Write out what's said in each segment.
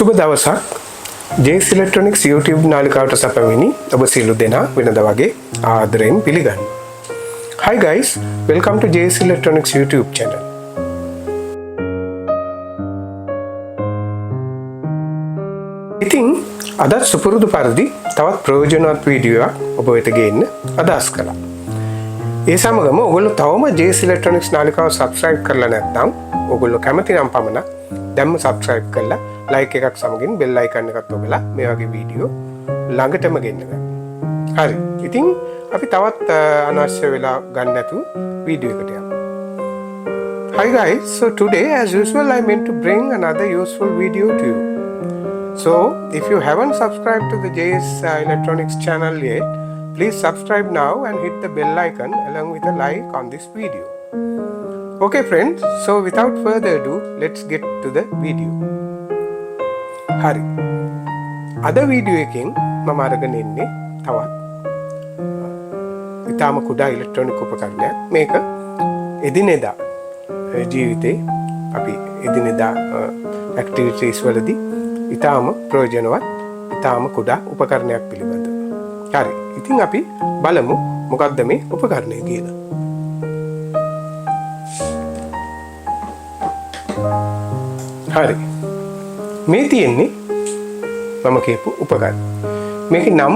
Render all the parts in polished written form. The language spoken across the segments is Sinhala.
සුබ දවසක් CS07 YouTube නාලිකාවට සැපමිනි ඔබ සියලු දෙනා වෙනද වගේ ආදරයෙන් පිළිගන්නවා. Hi guys, welcome to CS07 YouTube channel. ඉතින් අද සුපුරුදු පරිදි තවත් ප්‍රයෝජනවත් වීඩියෝ එකක් ඔබ වෙත ගේන්න අදහස් කළා. ඒ සමගම ඔයගොල්ලෝ තවම CS07 නාලිකාව subscribe කරලා නැත්නම් ඔයගොල්ලෝ කැමති නම් පමණ දැන්ම subscribe කරලා like එකක් සමගින් bell icon එකත් ඔබලා මේ වගේ වීඩියෝ ළඟටම ගෙන්න ගන්න. හරි. ඉතින් අපි තවත් අනවශ්‍ය වෙලා ගන්න නැතුව වීඩියෝ එකට යමු. Hi guys, so today as usual I meant to bring another useful video to you. So if you haven't subscribed to the JS Electronics channel yet, please subscribe now and hit the bell icon along with a like on this video. Okay friends, so without further ado, let's get to the video. හරි. අද වීඩියෝ එකෙන් මම අරගෙන ඉන්නේ තවත් ඊටාම කුඩා ඉලෙක්ට්‍රොනික උපකරණයක්. මේක එදිනෙදා ජීවිතේ අපි එදිනෙදා ඇක්ටිවිටීස් වලදී ඊටාම ප්‍රයෝජනවත් ඊටාම කුඩා උපකරණයක් පිළිබඳව. හරි. ඉතින් අපි බලමු මොකක්ද මේ උපකරණය කියලා. හරි. මේ තියෙන්නේ මම කියපු උපකරණ. මේකේ නම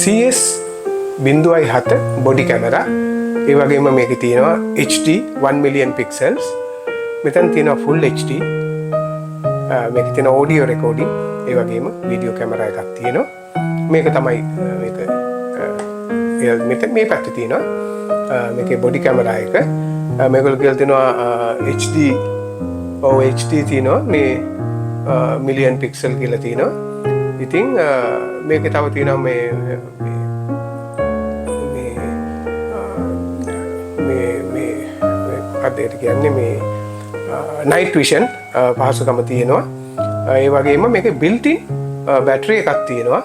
CS07 බොඩි කැමරා. ඒ වගේම මේකේ තියෙනවා HD 1 million pixels. මෙතන තියෙනවා full HD. මේකේ තියෙන audio recording. ඒ වගේම video camera එකක් තියෙනවා. මේක තමයි මේක මේ පැත්තේ තියෙනවා. මේකේ body camera එක. මේගොල්ලෝ කියලා තියෙනවා HD HD තියෙනවා මේ මිලියන් පික්සල් කියලා තියෙනවා. ඉතින් මේකේ තව තියෙනවා මේ අදට කියන්නේ මේ night vision පහසුකම තියෙනවා. ඒ වගේම මේකේ built in බැටරි එකක් තියෙනවා.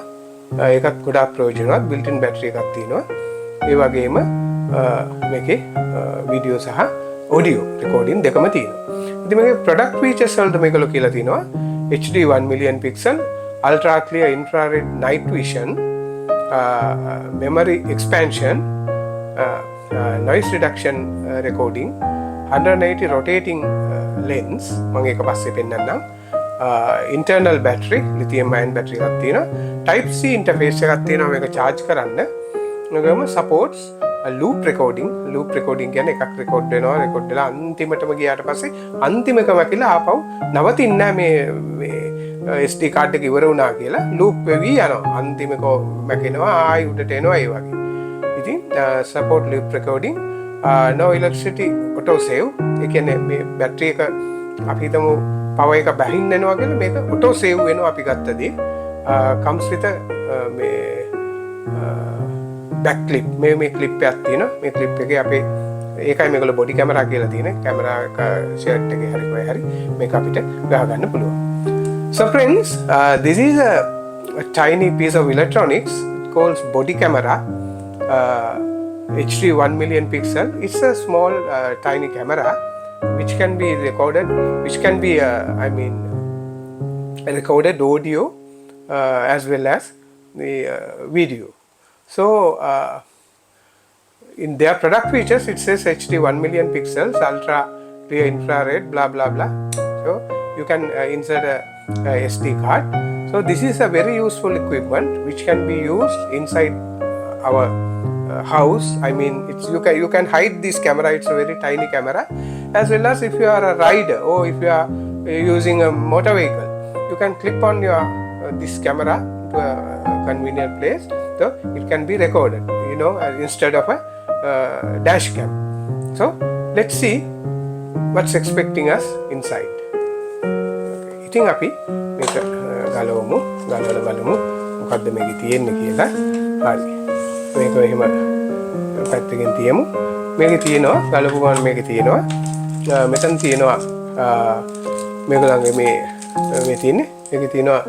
ඒකත් ගොඩාක් ප්‍රයෝජනවත් built in බැටරි එකක් තියෙනවා. ඒ වගේම මේකේ වීඩියෝ සහ ඔඩියෝ රෙකෝඩින් දෙකම තියෙනවා. ඉතින් මේකේ ප්‍රොඩක්ට් ෆීචර්ස් වලට මේකලෝ කියලා තියෙනවා HD 1 million pixel, ultra clear infrared night vision, memory expansion, noise reduction recording, 180 rotating lens මම ඒක පස්සේ පෙන්නන්නම්. internal battery lithium ion battery එකක් තියෙනවා. type C interface එකක් තියෙනවා මේක charge කරන්න. ඒකම supports loop recording කියන්නේ එකක් රෙකෝඩ් වෙනවා, රෙකෝඩ් වෙලා අන්තිමටම ගියාට පස්සේ අන්තිමකම කියලා ආපහු නවතින්නේ නැහැ. මේ SD card එක ඉවර වුණා කියලා loop වෙවි යනවා. අන්තිමක මැකෙනවා ආයි උඩට එනවා ඒ වගේ. ඉතින් support loop recording, no electricity auto save. ඒ කියන්නේ මේ බැටරි එක අපි හිතමු power එක බහින්න යනවා කියලා මේක auto save වෙනවා අපි ගත්තදී. comes with මේ back clip මේ clip එකක් තියෙනවා. මේ clip එකේ අපේ ඒකයි මේගොල්ලෝ body camera කියලා තියෙන්නේ. camera එක shirt එකේ හරි කොහේ හරි මේක අපිට ගහ ගන්න පුළුවන්. So friends, this is a tiny piece of electronics. It calls body camera. HD 1 million pixel. It's a small tiny camera which can be recorded, recorded audio as well as the video. So in their product features it says HD 1 million pixels, ultra clear infrared, blah blah blah. So you can insert a SD card. So this is a very useful equipment which can be used inside our house. You can hide this camera. It's a very tiny camera. As well as if you are a rider or if you are using a motor vehicle, you can clip on your this camera to a convenient place. So it can be recorded, instead of a Dashcam. So let's see what's expecting us inside. Okay. ඉතින් අපි මේක ගලවලා බලමු මොකද්ද මේකේ තියෙන්නේ කියලා. හරි. මේක එහෙම පැත්තකින් තියමු. මේකේ තියෙනවා ගලපු ගමන් මේකේ තියෙනවා මෙතන තියෙනවා මේක ළඟ මේ තියෙන්නේ. මේකේ තියෙනවා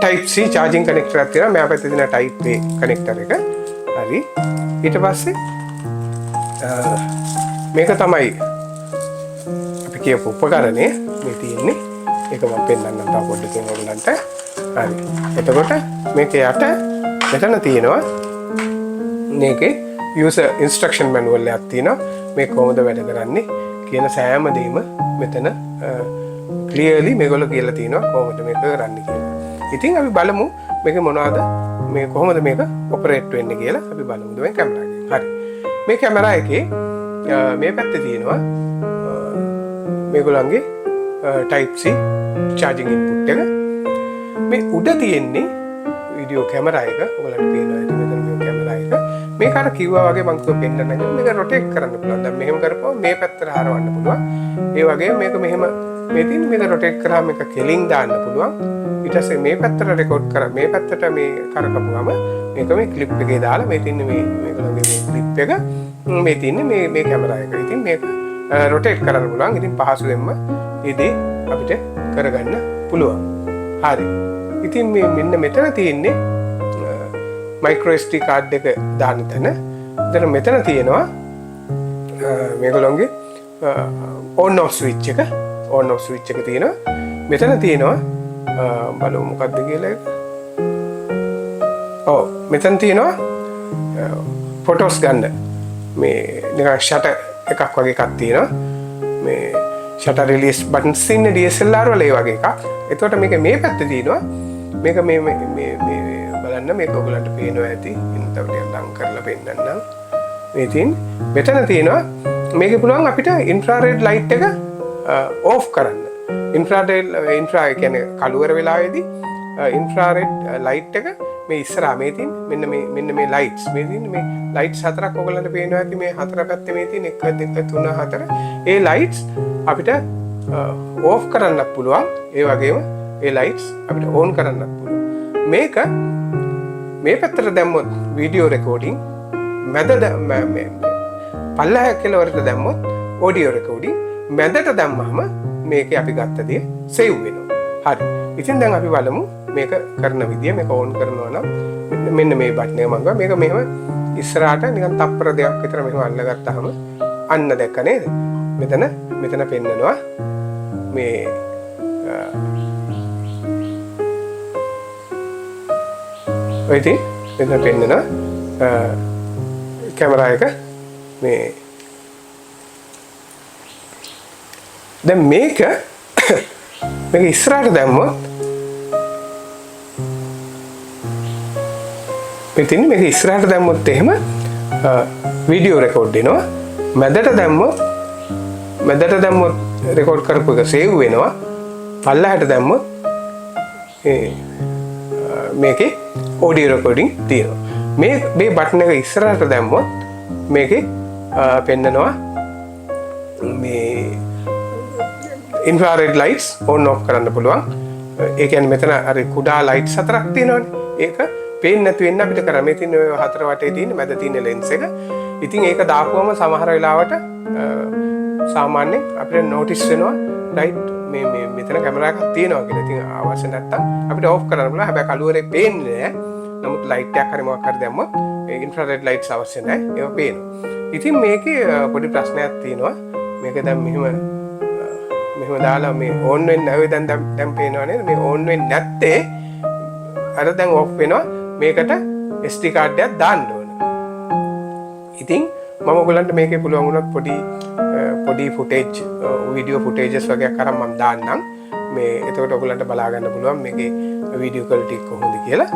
type C charging connector එකක් තියෙනවා. මෙයා පැත්තේ තියෙන type A connector එක. හරි. ඊට පස්සේ මේක තමයි අපි කියපු උපකරණය මේ තියෙන්නේ. ඒක මම පෙන්නන්නම් තව පොඩ්ඩකින් ඔයගලන්ට. හරි. එතකොට මේක යට මෙතන තියෙනවා මේකේ user instruction manual එකක් තියෙනවා. මේ කොහොමද වැඩ කරන්නේ කියන සෑම දෙයක්ම මෙතන clearly මේගොල්ලෝ කියලා තියෙනවා කොහොමද මේක කරන්නේ කියලා. ඉතින් අපි බලමු මේක මොනවද මේ කොහොමද මේක ඔපරේට් වෙන්නේ කියලා අපි බලමු මේ කැමරා එකෙන්. හරි. මේ කැමරා එකේ මේ පැත්තේ තියෙනවා මේගොල්ලන්ගේ type C charging input එක. මේ උඩ තියෙන්නේ වීඩියෝ කැමරා එක. ඔයගලන්ට පේනවා ඇති මෙතන මේ කැමරා එක. මේක අර කිව්වා වගේ මම කිව්ව පෙන්නන්න මේක රොටේට් කරන්න පුළුවන්. දැන් මෙහෙම කරපුවම මේ පැත්තට හරවන්න පුළුවන්. ඒ වගේම මේක මෙහෙම මේ තියෙන මේක රොටේට් කරාම මේක කෙලින් දාන්න පුළුවන්. ඊට පස්සේ මේ පැත්තට රෙකෝඩ් කරා මේ පැත්තට මේ කරකපුවම මේක මේ ක්ලිප් එකේ දාලා මේ තියෙන මේගොල්ලෝගේ මේ ක්ලිප් එක මේ තියෙන්නේ මේ කැමරා එක. ඉතින් මේක රොටේට් කරන්න පුළුවන්. ඉතින් පහසුවෙන්ම ඉතින් අපිට කරගන්න පුළුවන්. හරි. ඉතින් මේ මෙන්න මෙතන තියෙන්නේ micro SD card එක දාන්න තැන. එතන මෙතන තියෙනවා මේගොල්ලෝගේ on off switch එක. on off switch එක තියෙනවා. මෙතන තියෙනවා බලමු මොකක්ද කියලා එක. ඔව් මෙතන තියෙනවා ෆොටෝස් ගන්න. මේ නිකන් ෂටර් එකක් වගේ එකක් තියෙනවා. මේ ෂටර් රිලීස් බටන්ස් ඉන්නේ DSLR වල ඒ වගේ එකක්. එතකොට මේක මේ පැත්තේ තියෙනවා. මේක මේ බලන්න මේක ඔයගලන්ට පේනවා ඇති. ඉතින් තව ටිකක් ලං කරලා පෙන්නන්නම්. මේ තියෙන්නේ මෙතන තියෙනවා මේකේ පුළුවන් අපිට ඉන්ෆ්‍රාරෙඩ් ලයිට් එක ඕෆ් කරන්න. ඉන්ෆ්‍රා කියන්නේ කළුවර වෙලාවේදී ඉන්ෆ්‍රාරෙඩ් ලයිට් එක මේ ඉස්සරහා මේ තියෙන මෙන්න මේ ලයිට්ස් මේ තියෙන මේ ලයිට්ස් හතරක් ඔයගලන්ට පේනවා ඇති මේ හතර පැත්තේ මේ තියෙන 1 2 3 4 ඒ ලයිට්ස් අපිට ඕෆ් කරන්නත් පුළුවන්. ඒ වගේම ඒ ලයිට්ස් අපිට ඕන් කරන්නත් පුළුවන්. මේක මේ පැත්තට දැම්මොත් වීඩියෝ රෙකෝඩින් මැද පල්ලෙහා කෙළවරට දැම්මොත් ඔඩියෝ රෙකෝඩින් මැදට දැම්මම මේකේ අපි ගත්ත දේ සේව් වෙනවා. හරි. ඉතින් දැන් අපි බලමු මේක කරන විදිය. මේක ඕන් කරනවා නම් මෙන්න මේ බටන් එක මම මේක මෙහෙම ඉස්සරහට නිකන් තප්පර දෙකක් විතර මෙහෙම අල්ලගත්තාම අන්න දැක්ක නේද? මෙතන පෙන්නනවා මේ ඔය ඉතින් මෙතන පෙන්නන කැමරා එක මේ දැන් මේක ඉස්සරහට දැම්මොත් මෙතන මේක ඉස්සරහට දැම්මොත් එහෙම වීඩියෝ රෙකෝඩ් වෙනවා. මැදට දැම්මොත් රෙකෝඩ් කරපු එක සේව් වෙනවා. පල්ලෙහාට දැම්මොත් මේකේ ඔඩියෝ රෙකෝඩින් තියෙනවා. මේ බටන් එක ඉස්සරහට දැම්මොත් මේකේ පෙන්නනවා මේ ඉන්ෆ්‍රාරෙඩ් ලයිට්ස් ඕන් ඔෆ් කරන්න පුළුවන්. ඒ කියන්නේ මෙතන අර කුඩා ලයිට්ස් හතරක් තියෙනවනේ. ඒක පේන්නේ නැති වෙන්න අපිට කරා. මේ තියෙන ඔය හතර වටේ තියෙන මැද තියෙන ලෙන්ස් එක. ඉතින් ඒක දාපුවම සමහර වෙලාවට සාමාන්‍යයෙන් අපිට නොටිස් වෙනවා රයිට් මේ මෙතන කැමරා එකක් තියෙනවා කියලා. ඉතින් අවශ්‍ය නැත්තම් අපිට ඕෆ් කරන්න පුළුවන්. හැබැයි කළුවරේ පේන්නේ නැහැ. නමුත් ලයිට් එකක් හරි මොකක් හරි දැම්මොත් ඒ ඉන්ෆ්‍රාරෙඩ් ලයිට්ස් අවශ්‍ය නැහැ. ඒවා පේනවා. ඉතින් මේකේ පොඩි ප්‍රශ්නයක් තියෙනවා. මේක දැන් මෙහෙම දාලා මේ ඕන් වෙන්නේ නැවෙ දැන් පේනවා නේද? මේ ඕන් වෙන්නේ නැත්තේ අර දැන් ඕෆ් වෙනවා. මේකට SD card එකක් දාන්න ඕන. ඉතින් මම ඔයගලන්ට මේකේ පුළුවන් වුණොත් පොඩි ෆුටේජ් වීඩියෝ ෆුටේජස් වගේ අරන් මම දාන්නම්. මේ එතකොට ඔයගලන්ට බලා ගන්න පුළුවන් මේකේ වීඩියෝ ක්වලිටි කොහොමද කියලා.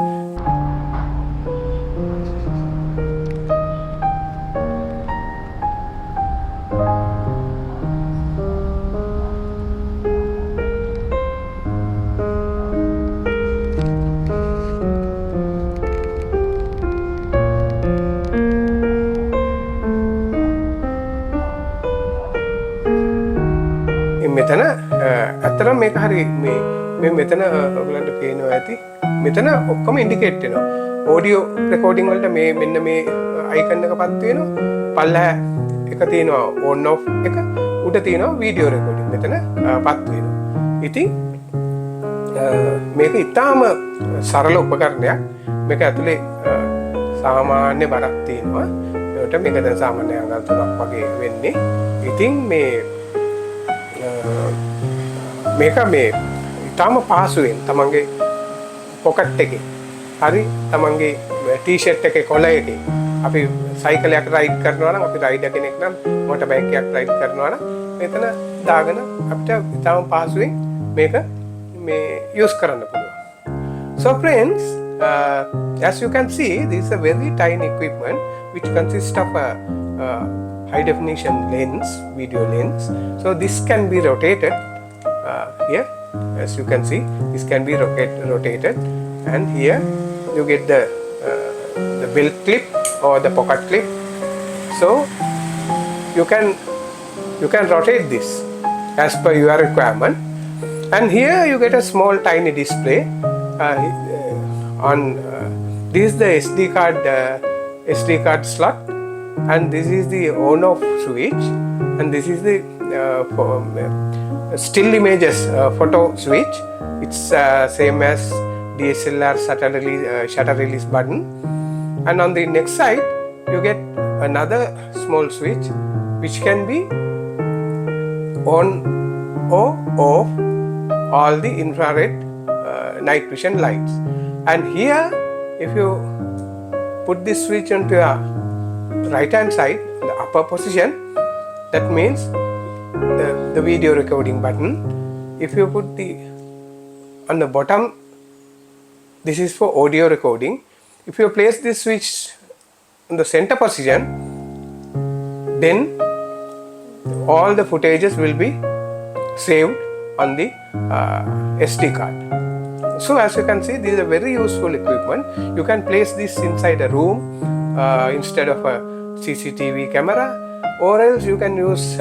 මෙතන ඇත්තටම මේක හරි මේ මෙතන ඔයගලන්ට පේනවා ඇති මෙතන ඔක්කොම ඉන්ඩිකේට් වෙනවා. ඔඩියෝ රෙකෝඩින් වලට මෙන්න මේ අයිකන් එකපත් වෙනවා. පල්ලෙහා එක තියෙනවා on off එක. උඩ තියෙනවා වීඩියෝ රෙකෝඩින්. මෙතන පත් වෙනවා. ඉතින් මේක ඉතාම සරල උපකරණයක්. මේක ඇතුලේ සාමාන්‍ය බරක් තියෙනවා. ඒකට මේක දැන් සාමාන්‍ය අඟල් 3ක් වගේ වෙන්නේ. ඉතින් මේ මේක මේ ඉතාම පහසුවෙන් තමන්ගේ පොකට් එකේ හරි තමන්ගේ ටී-ෂර්ට් එකේ කොළ එකේ අපි සයිකලයක් රයිඩ් කරනවා නම් අපි රයිඩර් කෙනෙක් නම් මොටර් බයික් එකක් රයිඩ් කරනවා නම් මෙතන දාගෙන අපිට ඉතාම පහසුවෙන් මේක මේ යූස් කරන්න පුළුවන්. So friends, as you can see, this is a very tiny equipment which consists of a high definition lens, video lens. So this can be rotated here, as you can see, this can be rotated, and here you get the belt clip or the pocket clip. So you can rotate this as per your requirement, and here you get a small tiny display on this is the SD card slot, and this is the on off switch, and this is the still images photo switch. It's same as DSLR shutter release button, and on the next side you get another small switch which can be on or off all the infrared night vision lights. And here if you put this switch onto your right hand side, the upper position, that means the video recording button. If you put on the bottom, this is for audio recording. If you place this switch in the center position, then all the footages will be saved on the SD card. So as you can see, this is a very useful equipment. You can place this inside a room instead of a CCTV camera, or else you can use,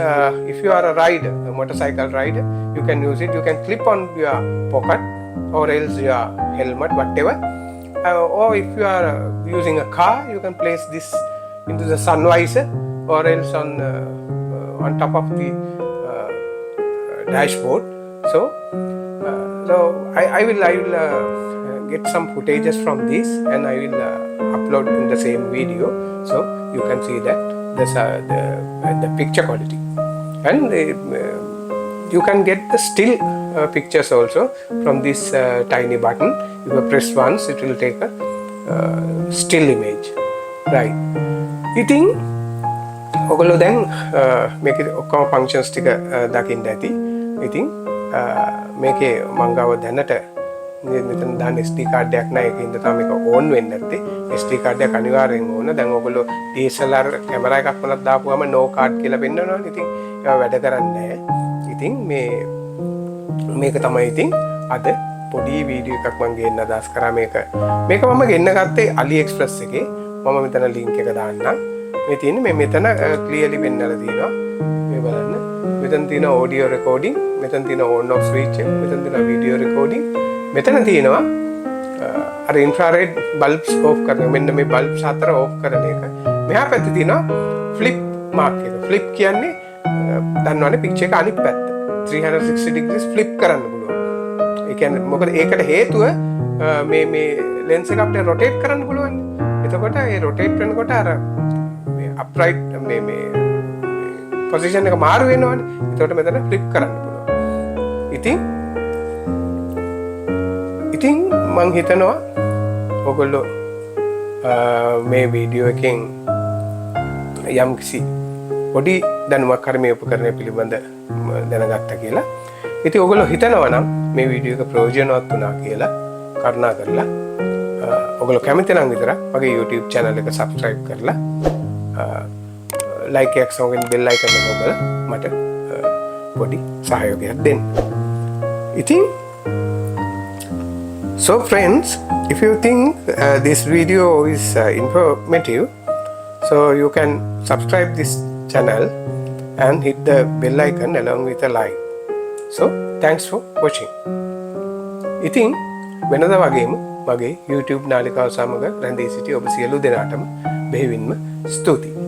if you are a rider, a motorcycle rider, you can use it. You can clip on your pocket or else your helmet, whatever. Or if you are using a car, you can place this into the sun visor or else on top of the dashboard. So I will get some footages from this, and I will upload in the same video, so you can see that the picture quality, and you can get the still pictures also from this tiny button. If you press once, it will take a still image, right? ඉතින් ඔයගොල්ලෝ දැන් මේකේ ඔක්කොම ෆන්ක්ෂන්ස් ටික දකින්න ඇති. ඉතින් මේකේ මං ගාව දැනට මෙතන දාන්න SD කාඩ් එකක් නැහැ. ඒකින්ද තමයි මේක ඕන් වෙන්නේ නැත්තේ. SD කාඩ් එක අනිවාර්යෙන් ඕන. දැන් ඔයගොල්ලෝ DSLR කැමරා එකක් වුණත් දාපුවම no card කියලා පෙන්නනවනේ. ඉතින් ඒවා වැඩ කරන්නේ නැහැ. ඉතින් මේක තමයි ඉතින් අද පොඩි වීඩියෝ එකක් මම ගේන්න අදහස් කරා. මේක මම ගෙන්න ගත්තේ AliExpress එකේ. මම මෙතන link එක දාන්නම්. මේ තියෙන්නේ මෙතන clearly පෙන්නලා තියෙනවා. මේ බලන්න. මෙතන තියෙන audio recording, මෙතන තියෙන on off switch, මෙතන තියෙන video recording, මෙතන තියෙනවා අර infrared bulbs off කරන, මෙන්න මේ bulbs හතර off කරන එක. මෙහා පැත්තේ තියෙනවා flip mark එක. flip කියන්නේ දන්නවනේ picture එක අනිත් පැත්ත 360 degrees flip කරන්න පුළුවන්. ඒ කියන්නේ මොකද ඒකට හේතුව මේ lens එක අපිට rotate කරන්න පුළුවන්. එතකොට ඒ rotate කරනකොට අර මේ upright මේ position එක මාරු වෙනවනේ. එතකොට මෙතන flip කරන්න පුළුවන්. ඉතින් මං හිතනවා ඔයගොල්ලෝ මේ වීඩියෝ එකෙන් යම්කිසි පොඩි දැනුමක් හරි මේ උපකරණය පිළිබඳ දැනගත්තා කියලා. ඉතින් ඔයගොල්ලෝ හිතනවා නම් මේ වීඩියෝ එක ප්‍රයෝජනවත් වුණා කියලා කරුණා කරලා ඔයගොල්ලෝ කැමති නම් විතරක් මගේ YouTube channel එක subscribe කරලා like එකක් සමගින් bell icon එක ඔබලා මට පොඩි සහයෝගයක් දෙන්න. ඉතින් so friends, if you think this video is informative, so you can subscribe this channel and hit the bell icon along with a like. So thanks for watching. ඉතින් වෙනදා වගේම මගේ YouTube නාලිකාව සමග රැඳී සිටි ඔබ සියලු දෙනාටම බෙහෙවින්ම ස්තුතියි.